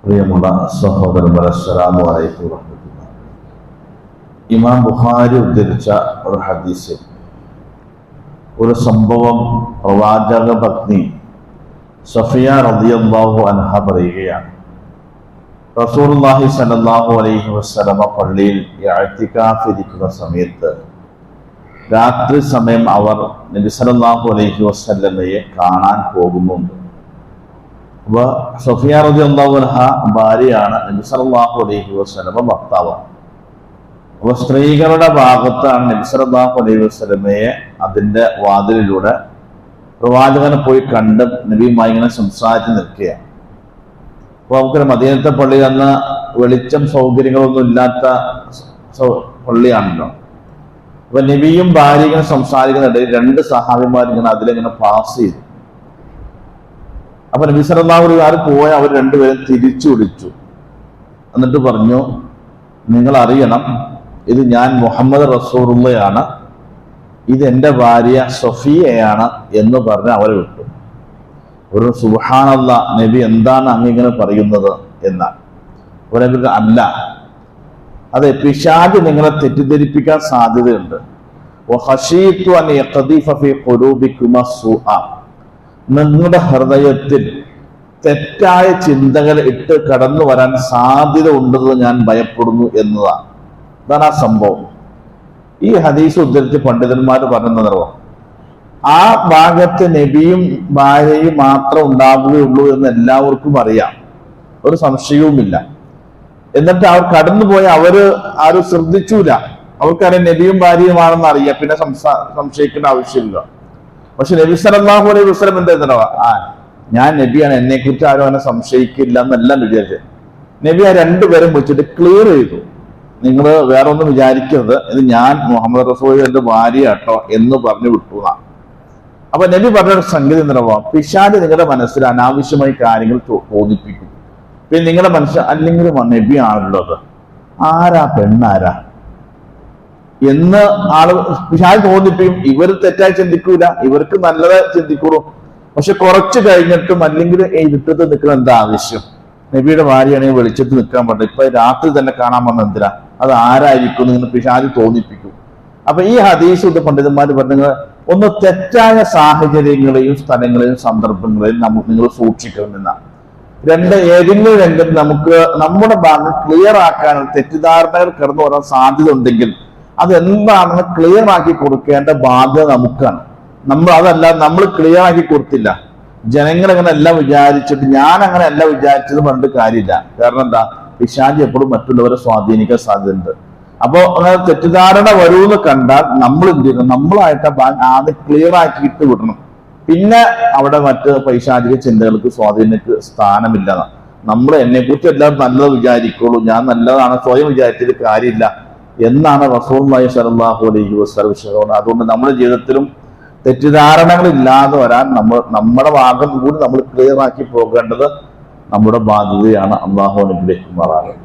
പ്രിയമുള്ള സഹോദരന്മാരെ, അസ്സലാമു അലൈക്കും വറഹ്മത്തുള്ളാഹി. ഇമാം ബുഖാരി ഉദ്ധരിച്ച ഒരു ഹദീസിൽ ഒരു സംഭവം പ്രവാചക പത്നി സഫിയ റളിയല്ലാഹു അൻഹ പറയുകയാണ്. റസൂലുള്ളാഹി സ്വല്ലല്ലാഹു അലൈഹി വസല്ലമ പള്ളിയിൽ ഇഅ്തികാഫ് ഇരിക്കുന്ന സമയത്ത് രാത്രി സമയം അവർ നബി സല്ലല്ലാഹു അലൈഹി വസല്ലമയെ കാണാൻ പോകുന്നുണ്ട്. അപ്പൊ സഫിയ റളിയല്ലാഹു അൻഹ ഭാര്യയാണ്, നബി സല്ലല്ലാഹു അലൈഹി വസല്ലമ ഭർത്താവാണ്. അപ്പൊ സ്ത്രീകളുടെ ഭാഗത്താണ് നബി സല്ലല്ലാഹു അലൈഹി വസല്ലമയെ അതിന്റെ വാതിലിലൂടെ പ്രവാചകനെ പോയി കണ്ട് നബിയുമായി ഇങ്ങനെ സംസാരിച്ച് നിൽക്കുകയാണ്. അപ്പൊ നമുക്കൊരു മദീനത്തെ പള്ളി അന്ന് വെളിച്ചം സൗകര്യങ്ങളൊന്നും ഇല്ലാത്ത പള്ളിയാണല്ലോ. അപ്പൊ നബിയും ഭാര്യ ഇങ്ങനെ സംസാരിക്കുന്നുണ്ട്, രണ്ട് സഹാബിമാരിങ്ങനെ അതിലിങ്ങനെ പാസ് ചെയ്തു. അപ്പൊ നബി സല്ലല്ലാഹു അലൈഹി വസല്ലം പോയ അവർ രണ്ടുപേരും തിരിച്ചു വിളിച്ചു. എന്നിട്ട് പറഞ്ഞു, നിങ്ങൾ അറിയണം, ഇത് ഞാൻ മുഹമ്മദ് റസൂലുള്ളയാണ്, ഇത് എൻ്റെ ഭാര്യ സഫിയയാണ് എന്ന് പറഞ്ഞ് അവരെ വിട്ടു. ഒരു സുബ്ഹാനല്ലാഹ്, നബി എന്താണ് അങ്ങിങ്ങനെ പറയുന്നത് എന്നാണ്. അവരവർക്ക് അല്ല, അതെ, പിശാച് നിങ്ങളെ തെറ്റിദ്ധരിപ്പിക്കാൻ സാധ്യതയുണ്ട്. വഖശീതു അൻ യഖദിഫ ഫീ ഖുലൂബികുമാ സൂഅ, നിങ്ങളുടെ ഹൃദയത്തിൽ തെറ്റായ ചിന്തകൾ ഇട്ട് കടന്നു വരാൻ സാധ്യത ഉണ്ടെന്ന് ഞാൻ ഭയപ്പെടുന്നു എന്നതാണ്. ഇതാണ് ആ സംഭവം. ഈ ഹദീസ് ഉദ്ധരിച്ച് പണ്ഡിതന്മാർ പറഞ്ഞതോ, ആ ഭാഗത്ത് നബിയും ഭാര്യയും മാത്രം ഉണ്ടാവുകയുള്ളൂ എന്ന് എല്ലാവർക്കും അറിയാം, ഒരു സംശയവുമില്ല. എന്നിട്ട് അവർ കടന്നുപോയ അവര് ആരും ശ്രദ്ധിച്ചൂല. അവർക്കറിയാം നബിയും ഭാര്യയുമാണെന്ന് അറിയാം, പിന്നെ സംശയിക്കേണ്ട ആവശ്യമില്ല. പക്ഷെ നബി സല്ലല്ലാഹു അലൈഹി വസല്ലം എന്താ, ഞാൻ നബിയാണ്, എന്നെ കുറിച്ച് ആരും അവനെ സംശയിക്കില്ല എന്നെല്ലാം വിചാരിച്ചത്. നബി ആ രണ്ടുപേരും വെച്ചിട്ട് ക്ലിയർ ചെയ്തു, നിങ്ങൾ വേറെ ഒന്നും വിചാരിക്കരുത്, ഇത് ഞാൻ മുഹമ്മദ് റസൂൽ എന്റെ ഭാര്യ കേട്ടോ എന്ന് പറഞ്ഞു വിട്ടുന്നാണ്. അപ്പൊ നബി പറഞ്ഞൊരു സംഗതി എന്താ, പിശാച് നിങ്ങളുടെ മനസ്സിൽ അനാവശ്യമായി കാര്യങ്ങൾ തോന്നിപ്പിക്കും. പിന്നെ നിങ്ങളുടെ മനസ്സിൽ അല്ലെങ്കിലും നബി ആണുള്ളത്, ആരാ പെണ്ണാരാ എന്ന് ആള് പിശാച് തോന്നിപ്പിക്കും. ഇവർ തെറ്റായി ചിന്തിക്കൂല, ഇവർക്ക് നല്ലതായി ചിന്തിക്കുള്ളൂ. പക്ഷെ കുറച്ച് കഴിഞ്ഞിട്ടും അല്ലെങ്കിൽ ഇരുട്ടത്ത് നിൽക്കുന്ന എന്താ ആവശ്യം, നബിയുടെ ഭാര്യയാണെങ്കിൽ വെളിച്ചത്ത് നിൽക്കാൻ പറ്റില്ല, ഇപ്പൊ രാത്രി തന്നെ കാണാൻ വന്ന എന്തിനാ, അത് ആരായിരിക്കും എന്ന് പിശാച് തോന്നിപ്പിക്കും. അപ്പൊ ഈ ഹദീസ് ഇത് പണ്ഡിതന്മാർ പറഞ്ഞ ഒന്ന് തെറ്റായ സാഹചര്യങ്ങളെയും സ്ഥലങ്ങളെയും സന്ദർഭങ്ങളെയും നിങ്ങൾ സൂക്ഷിക്കണമെന്നാണ്. രണ്ട്, ഏതെങ്കിലും രംഗത്ത് നമുക്ക് നമ്മുടെ ഭാഗം ക്ലിയർ ആക്കാനും തെറ്റിദ്ധാരണകൾ കടന്നു വരാൻ സാധ്യത ഉണ്ടെങ്കിൽ അതെന്താണെന്ന് ക്ലിയർ ആക്കി കൊടുക്കേണ്ട ബാധ്യത നമുക്കാണ്. അതല്ല, നമ്മൾ ക്ലിയർ ആക്കി കൊടുത്തില്ല, ജനങ്ങൾ അങ്ങനെ എല്ലാം വിചാരിച്ചിട്ട് ഞാൻ അങ്ങനെ അല്ല വിചാരിച്ചത് പറഞ്ഞിട്ട് കാര്യമില്ല. കാരണം എന്താ, പിശാച് എപ്പോഴും മറ്റുള്ളവരെ സ്വാധീനിക്കാൻ സാധ്യതയുണ്ട്. അപ്പോ അങ്ങനെ തെറ്റിദ്ധാരണ വരുമെന്ന് കണ്ടാൽ നമ്മൾ എന്ത് ചെയ്യണം, നമ്മളായിട്ട് ആദ്യം ക്ലിയർ ആക്കിയിട്ട് വിടണം. പിന്നെ അവിടെ മറ്റ് പൈശാചിക ചിന്തകൾക്ക് സ്വാധീനക്ക് സ്ഥാനമില്ല. നമ്മൾ എന്നെ കുറിച്ച് എല്ലാം നല്ലത് വിചാരിക്കുള്ളൂ, ഞാൻ നല്ലതാണ് സ്വയം വിചാരിച്ചിട്ട് കാര്യമില്ല എന്നാണ് റസൂലുള്ളാഹി സ്വല്ലല്ലാഹു അലൈഹി വസല്ലം. അതുകൊണ്ട് നമ്മുടെ ജീവിതത്തിലും തെറ്റിദ്ധാരണകൾ ഇല്ലാതെ വരാൻ നമ്മുടെ ഭാഗം കൂടി നമ്മൾ ക്ലിയർ ആക്കി പോകേണ്ടത് നമ്മുടെ ബാധ്യതയാണ്. അല്ലാഹു അനുഗ്രഹിക്കുമാറാകട്ടെ.